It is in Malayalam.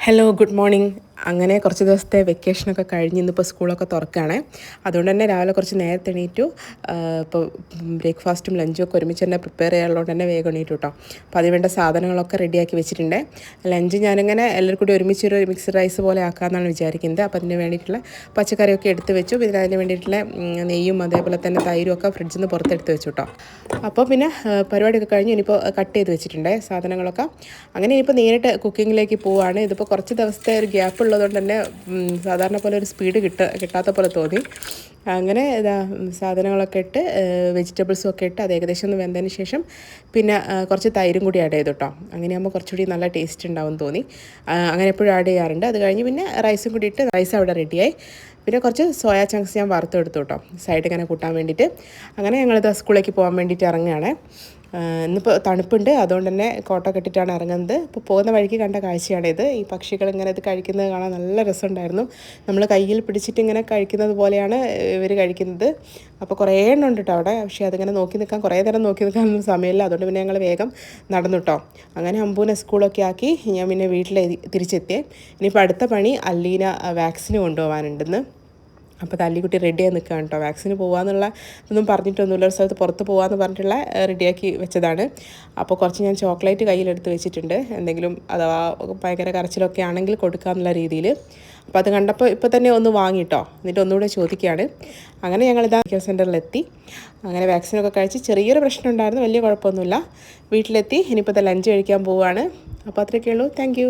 Hello good morning. അങ്ങനെ കുറച്ച് ദിവസത്തെ വെക്കേഷനൊക്കെ കഴിഞ്ഞ് ഇന്നിപ്പോൾ സ്കൂളൊക്കെ തുറക്കുകയാണ്. അതുകൊണ്ട് തന്നെ രാവിലെ കുറച്ച് നേരത്തെ എണീറ്റു. ഇപ്പോൾ ബ്രേക്ക്ഫാസ്റ്റും ലഞ്ചും ഒക്കെ ഒരുമിച്ച് തന്നെ പ്രിപ്പയർ ചെയ്യാനുള്ളതുകൊണ്ട് തന്നെ വേഗം എണീറ്റു കേട്ടോ. അപ്പോൾ അതിന് വേണ്ട സാധനങ്ങളൊക്കെ റെഡിയാക്കി വെച്ചിട്ടുണ്ട്. ലഞ്ച് ഞാനിങ്ങനെ എല്ലാവരും കൂടി ഒരുമിച്ചൊരു മിക്സ്ഡ് റൈസ് പോലെ ആക്കാമെന്നാണ് വിചാരിക്കുന്നത്. അപ്പോൾ അതിന് വേണ്ടിയിട്ടുള്ള പച്ചക്കറിയൊക്കെ എടുത്ത് വെച്ചു. പിന്നെ അതിന് വേണ്ടിയിട്ടുള്ള നെയ്യും അതേപോലെ തന്നെ തൈരും ഒക്കെ ഫ്രിഡ്ജിൽ നിന്ന് പുറത്തെടുത്ത് വെച്ചു കേട്ടോ. അപ്പോൾ പിന്നെ പരിപാടിയൊക്കെ കഴിഞ്ഞ് ഇനിയിപ്പോൾ കട്ട് ചെയ്ത് വെച്ചിട്ടുണ്ട് സാധനങ്ങളൊക്കെ. അങ്ങനെ ഇനിയിപ്പോൾ നേരിട്ട് കുക്കിങ്ങിലേക്ക് പോവുകയാണ്. ഇതിപ്പോൾ കുറച്ച് ദിവസത്തെ ഒരു ഗ്യാപ്പ് ഉള്ളതുകൊണ്ട് തന്നെ സാധാരണ പോലെ ഒരു സ്പീഡ് കിട്ടാത്ത പോലെ തോന്നി. അങ്ങനെ ഇതാ സാധനങ്ങളൊക്കെ ഇട്ട് വെജിറ്റബിൾസും ഒക്കെ ഇട്ട് അത് ഏകദേശം ഒന്ന് വെന്തതിന് ശേഷം പിന്നെ കുറച്ച് തൈരും കൂടി ആഡ് ചെയ്തു കേട്ടോ. അങ്ങനെയാകുമ്പോൾ കുറച്ചുകൂടി നല്ല ടേസ്റ്റ് ഉണ്ടാവും തോന്നി. അങ്ങനെ എപ്പോഴും ആഡ് ചെയ്യാറുണ്ട്. അത് കഴിഞ്ഞ് പിന്നെ റൈസും കൂടി ഇട്ട് റൈസ് അവിടെ റെഡിയായി. പിന്നെ കുറച്ച് സോയാ ചങ്ക്സ് ഞാൻ വറുത്തെടുത്തു കേട്ടോ, സൈഡ് ഇങ്ങനെ കൂട്ടാൻ വേണ്ടിയിട്ട്. അങ്ങനെ ഞങ്ങളിത് സ്കൂളിലേക്ക് പോകാൻ വേണ്ടിയിട്ട് ഇറങ്ങുകയാണ്. ഇന്നിപ്പോൾ തണുപ്പുണ്ട്, അതുകൊണ്ട് തന്നെ കോട്ടൊക്കെ ഇട്ടിട്ടാണ് ഇറങ്ങുന്നത്. ഇപ്പോൾ പോകുന്ന വഴിക്ക് കണ്ട കാഴ്ചയാണിത്. ഈ പക്ഷികൾ ഇങ്ങനെ ഇത് കഴിക്കുന്നത് കാണാൻ നല്ല രസമുണ്ടായിരുന്നു. നമ്മൾ കയ്യിൽ പിടിച്ചിട്ട് ഇങ്ങനെ കഴിക്കുന്നത് പോലെയാണ് ഇവർ കഴിക്കുന്നത്. അപ്പോൾ കുറേ എണ്ണം ഉണ്ട് കേട്ടോ അവിടെ. പക്ഷേ അതിങ്ങനെ നോക്കി നിൽക്കാൻ കുറേ നേരം നോക്കി നിൽക്കാനൊന്നും സമയമില്ല. അതുകൊണ്ട് പിന്നെ ഞങ്ങൾ വേഗം നടന്നു കേട്ടോ. അങ്ങനെ അമ്പൂനെ സ്കൂളൊക്കെ ആക്കി ഞാൻ പിന്നെ വീട്ടിൽ തിരിച്ചെത്തിയേ. ഇനിയിപ്പോൾ അടുത്ത പണി അല്ലീന വാക്സിന് കൊണ്ടുപോകാനുണ്ടെന്ന്. അപ്പോൾ തല്ലിക്കുട്ടി റെഡിയായി നിൽക്കുകയാണ് കേട്ടോ. വാക്സിന് പോകാമെന്നുള്ള ഒന്നും പറഞ്ഞിട്ടൊന്നുമില്ല. ഒരു സ്ഥലത്ത് പുറത്ത് പോകാമെന്ന് പറഞ്ഞിട്ടുള്ള റെഡിയാക്കി വെച്ചതാണ്. അപ്പോൾ കുറച്ച് ഞാൻ ചോക്ലേറ്റ് കയ്യിലെടുത്ത് വെച്ചിട്ടുണ്ട്, എന്തെങ്കിലും അഥവാ ഭയങ്കര കരച്ചിലൊക്കെ ആണെങ്കിൽ കൊടുക്കാമെന്നുള്ള രീതിയിൽ. അപ്പോൾ അത് കണ്ടപ്പോൾ ഇപ്പോൾ തന്നെ ഒന്ന് വാങ്ങിട്ടോ, എന്നിട്ട് ഒന്നുകൂടെ ചോദിക്കുകയാണ്. അങ്ങനെ ഞങ്ങളിതാ മെഡിക്കൽ സെൻറ്ററിലെത്തി. അങ്ങനെ വാക്സിനൊക്കെ കഴിച്ച് ചെറിയൊരു പ്രശ്നം ഉണ്ടായിരുന്നു, വലിയ കുഴപ്പമൊന്നുമില്ല. വീട്ടിലെത്തി ഇനിയിപ്പോൾ ലഞ്ച് കഴിക്കാൻ പോവുകയാണ്. അപ്പോൾ അത്രയൊക്കെ ഉള്ളൂ. താങ്ക്